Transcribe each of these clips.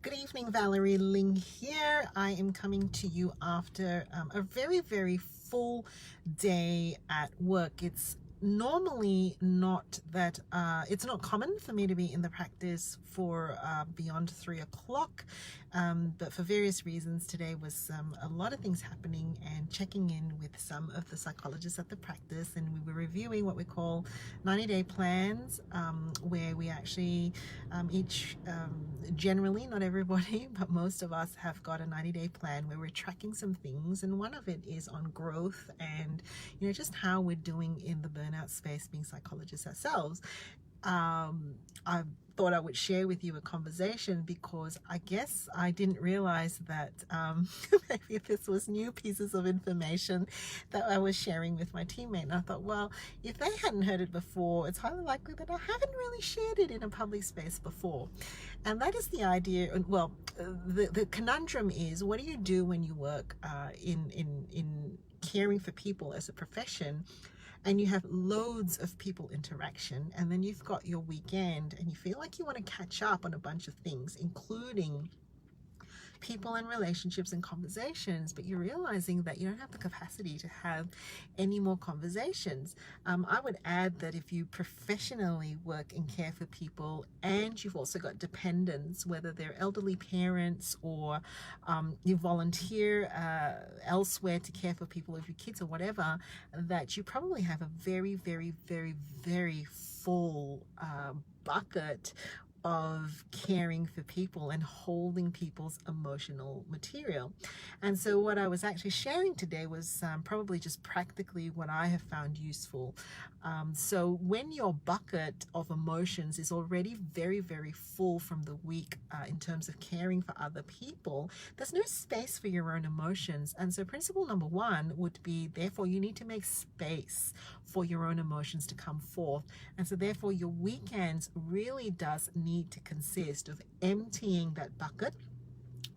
Good evening, Valerie Ling here. I am coming to you after a very full day at work. It's normally not that, it's not common for me to be in the practice for beyond 3 o'clock, but for various reasons, today was a lot of things happening and checking in with some of the psychologists at the practice, and we were reviewing what we call 90-day plans, where we actually each generally, not everybody, but most of us have got a 90-day plan where we're tracking some things, and one of it is on growth and just how we're doing in the burnout space, being psychologists ourselves. I thought I would share with you a conversation because I guess I didn't realize that maybe this was new pieces of information that I was sharing with my teammate. And I thought, well, if they hadn't heard it before, it's highly likely that I haven't really shared it in a public space before. And that is the idea. Well, the conundrum is, what do you do when you work in caring for people as a profession, and you have loads of people interaction, and then you've got your weekend and you feel like you want to catch up on a bunch of things, including people and relationships and conversations, but you're realizing that you don't have the capacity to have any more conversations. I would add that if you professionally work and care for people, and you've also got dependents, whether they're elderly parents or you volunteer elsewhere to care for people, if your kids or whatever, that you probably have a very full bucket of caring for people and holding people's emotional material. And so what I was actually sharing today was probably just practically what I have found useful. So when your bucket of emotions is already very full from the week, in terms of caring for other people, there's no space for your own emotions. And so principle number one would be, therefore, you need to make space for your own emotions to come forth. And so therefore your weekends really does need to consist of emptying that bucket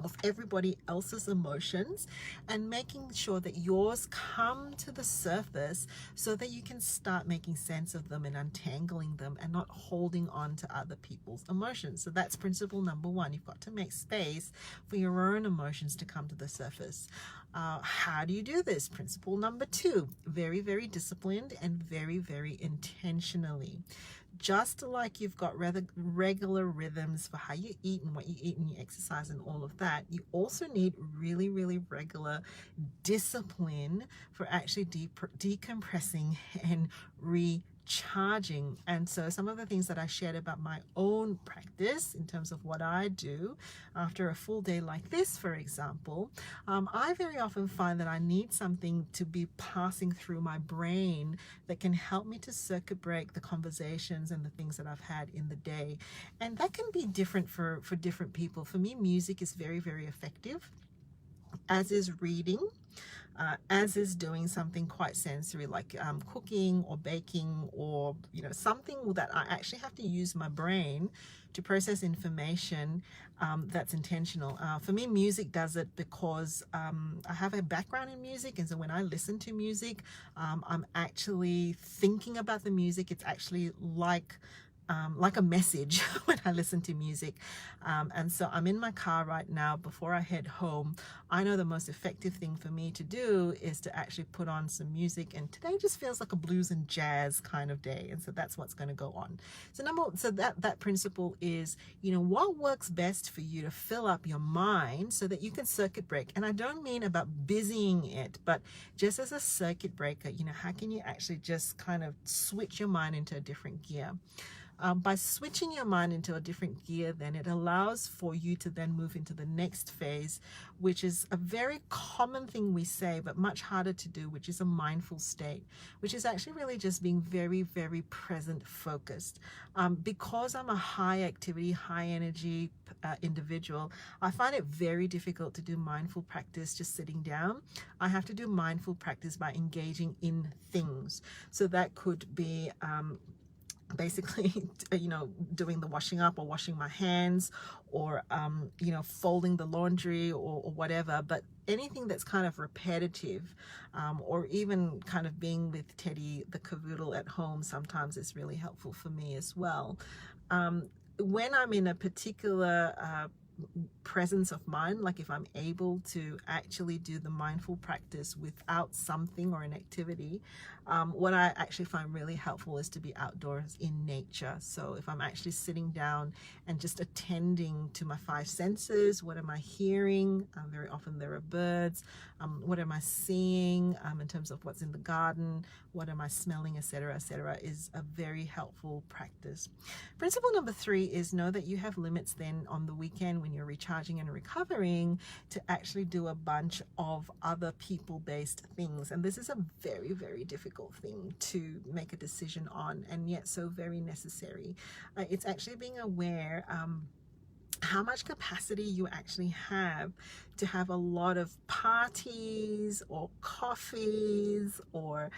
of everybody else's emotions and making sure that yours come to the surface so that you can start making sense of them and untangling them and not holding on to other people's emotions. So that's principle number one. You've got to make space for your own emotions to come to the surface. How do you do this? Principle number two, very disciplined and very intentionally. Just like you've got regular rhythms for how you eat and what you eat and you exercise and all of that, you also need really regular discipline for actually decompressing and recharging. And so some of the things that I shared about my own practice in terms of what I do after a full day like this, for example, I very often find that I need something to be passing through my brain that can help me to circuit break the conversations and the things that I've had in the day. And that can be different for different people. For me, music is very effective, as is reading, as is doing something quite sensory like cooking or baking, or something that I actually have to use my brain to process information, that's intentional. For me, music does it because I have a background in music, and so when I listen to music, I'm actually thinking about the music. It's actually like a message when I listen to music. And so I'm in my car right now. Before I head home, I know the most effective thing for me to do is to actually put on some music, and today just feels like a blues and jazz kind of day, and so that's what's going to go on. So that principle is, what works best for you to fill up your mind so that you can circuit break. And I don't mean about busying it, but just as a circuit breaker, how can you actually just kind of switch your mind into a different gear? By switching your mind into a different gear, then it allows for you to then move into the next phase, which is a very common thing we say, but much harder to do, which is a mindful state, which is actually really just being very present focused. Because I'm a high activity, high energy individual, I find it very difficult to do mindful practice just sitting down. I have to do mindful practice by engaging in things. So that could be basically doing the washing up or washing my hands, or folding the laundry, or whatever. But anything that's kind of repetitive, or even kind of being with Teddy the cavoodle at home, sometimes is really helpful for me as well. When I'm in a particular presence of mind, like if I'm able to actually do the mindful practice without something or an activity, what I actually find really helpful is to be outdoors in nature. So if I'm actually sitting down and just attending to my five senses, what am I hearing? Very often there are birds. What am I seeing in terms of what's in the garden? What am I smelling, etc., etc., is a very helpful practice. Principle number 3 is know that you have limits then on the weekend when you're recharging and recovering to actually do a bunch of other people-based things. And this is a very, very difficult thing to make a decision on, and yet so very necessary. It's actually being aware how much capacity you actually have to have a lot of parties or coffees or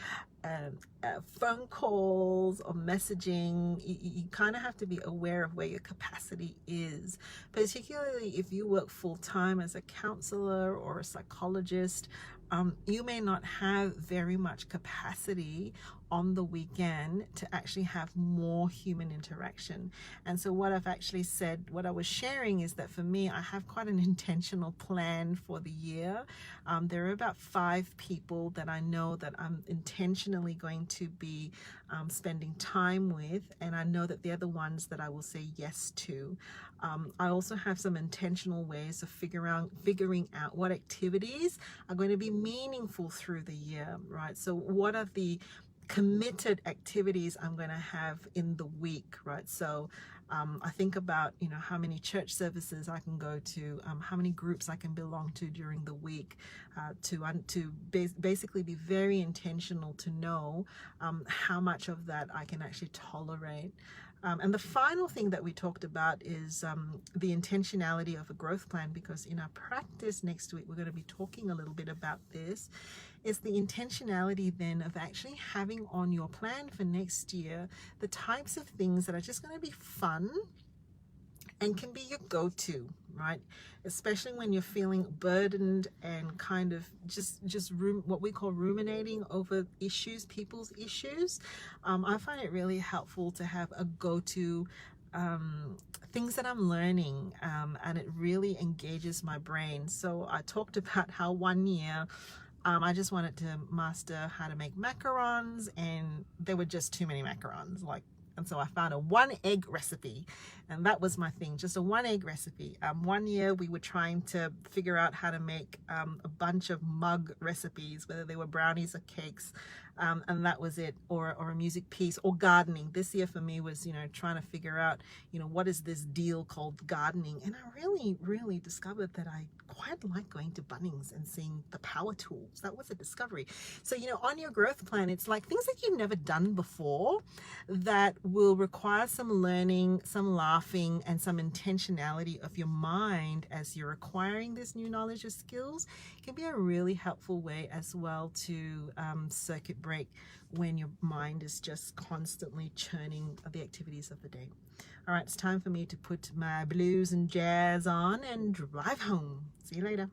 phone calls or messaging. You kind of have to be aware of where your capacity is, particularly if you work full-time as a counselor or a psychologist. You may not have very much capacity on the weekend to actually have more human interaction. And so what I've actually said, what I was sharing, is that for me, I have quite an intentional plan for the year. There are about 5 people that I know that I'm intentionally going to be spending time with, and I know that they're the ones that I will say yes to. I also have some intentional ways of figuring out what activities are going to be meaningful through the year, right? So what are the committed activities I'm going to have in the week, right? So I think about, how many church services I can go to, how many groups I can belong to during the week, to basically be very intentional to know how much of that I can actually tolerate. And the final thing that we talked about is the intentionality of a growth plan, because in our practice next week, we're going to be talking a little bit about this. It's the intentionality then of actually having on your plan for next year the types of things that are just going to be fun and can be your go-to, right? Especially when you're feeling burdened and kind of what we call ruminating over issues, people's issues. I find it really helpful to have a go-to things that I'm learning, and it really engages my brain. So I talked about how one year I just wanted to master how to make macarons, and there were just too many macarons, and so I found a 1-egg recipe, and that was my thing, just a 1-egg recipe. One year we were trying to figure out how to make a bunch of mug recipes, whether they were brownies or cakes, and that was it, or a music piece, or gardening. This year for me was, trying to figure out, what is this deal called gardening? And I really, really discovered that I quite like going to Bunnings and seeing the power tools. That was a discovery. So, on your growth plan, it's like things that you've never done before that will require some learning, some laughing, and some intentionality of your mind as you're acquiring this new knowledge or skills. It can be a really helpful way as well to circuit break when your mind is just constantly churning the activities of the day. All right, it's time for me to put my blues and jazz on and drive home. See you later.